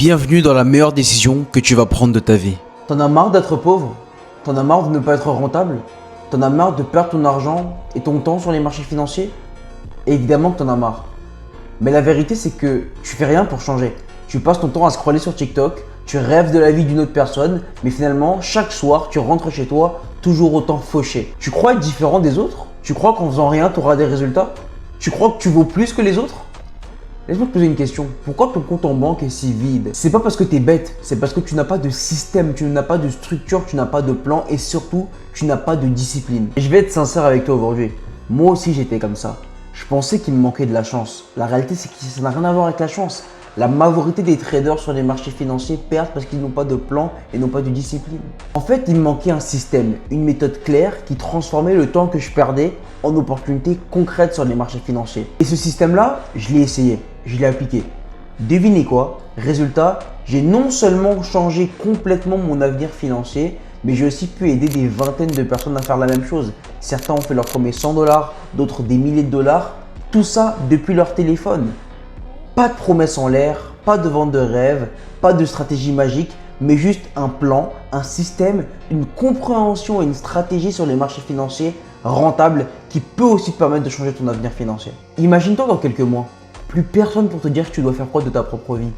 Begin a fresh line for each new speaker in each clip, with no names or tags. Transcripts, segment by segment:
Bienvenue dans la meilleure décision que tu vas prendre de ta vie.
T'en as marre d'être pauvre? T'en as marre de ne pas être rentable? T'en as marre de perdre ton argent et ton temps sur les marchés financiers? Et évidemment que t'en as marre. Mais la vérité, c'est que tu fais rien pour changer. Tu passes ton temps à scroller sur TikTok, tu rêves de la vie d'une autre personne, mais finalement, chaque soir, tu rentres chez toi toujours autant fauché. Tu crois être différent des autres? Tu crois qu'en faisant rien, tu auras des résultats? Tu crois que tu vaux plus que les autres? Laisse-moi te poser une question. Pourquoi ton compte en banque est si vide? C'est pas parce que tu es bête, c'est parce que tu n'as pas de système, tu n'as pas de structure, tu n'as pas de plan et surtout, tu n'as pas de discipline. Et je vais être sincère avec toi aujourd'hui. Moi aussi, j'étais comme ça. Je pensais qu'il me manquait de la chance. La réalité, c'est que ça n'a rien à voir avec la chance. La majorité des traders sur les marchés financiers perdent parce qu'ils n'ont pas de plan et n'ont pas de discipline. En fait, il me manquait un système, une méthode claire qui transformait le temps que je perdais en opportunités concrètes sur les marchés financiers. Et ce système-là, je l'ai essayé, je l'ai appliqué. Devinez quoi? Résultat, j'ai non seulement changé complètement mon avenir financier, mais j'ai aussi pu aider des vingtaines de personnes à faire la même chose. Certains ont fait leur premier 100 $, d'autres des milliers de dollars. Tout ça depuis leur téléphone. Pas de promesses en l'air, pas de vente de rêve, pas de stratégie magique, mais juste un plan, un système, une compréhension et une stratégie sur les marchés financiers rentables qui peut aussi te permettre de changer ton avenir financier. Imagine-toi dans quelques mois, plus personne pour te dire que tu dois faire quoi de ta propre vie,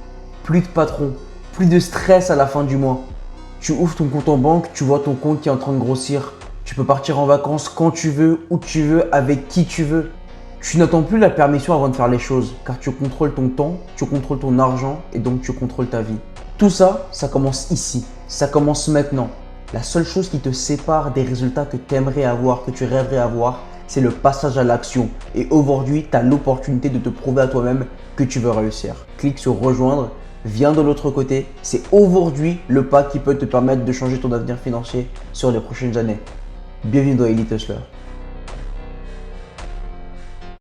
plus de patron, plus de stress à la fin du mois. Tu ouvres ton compte en banque, tu vois ton compte qui est en train de grossir. Tu peux partir en vacances quand tu veux, où tu veux, avec qui tu veux. Tu n'attends plus la permission avant de faire les choses, car tu contrôles ton temps, tu contrôles ton argent et donc tu contrôles ta vie. Tout ça, ça commence ici, ça commence maintenant. La seule chose qui te sépare des résultats que tu aimerais avoir, que tu rêverais avoir, c'est le passage à l'action. Et aujourd'hui, tu as l'opportunité de te prouver à toi-même que tu veux réussir. Clique sur rejoindre, viens de l'autre côté. C'est aujourd'hui le pas qui peut te permettre de changer ton avenir financier sur les prochaines années. Bienvenue dans Elite Hustler.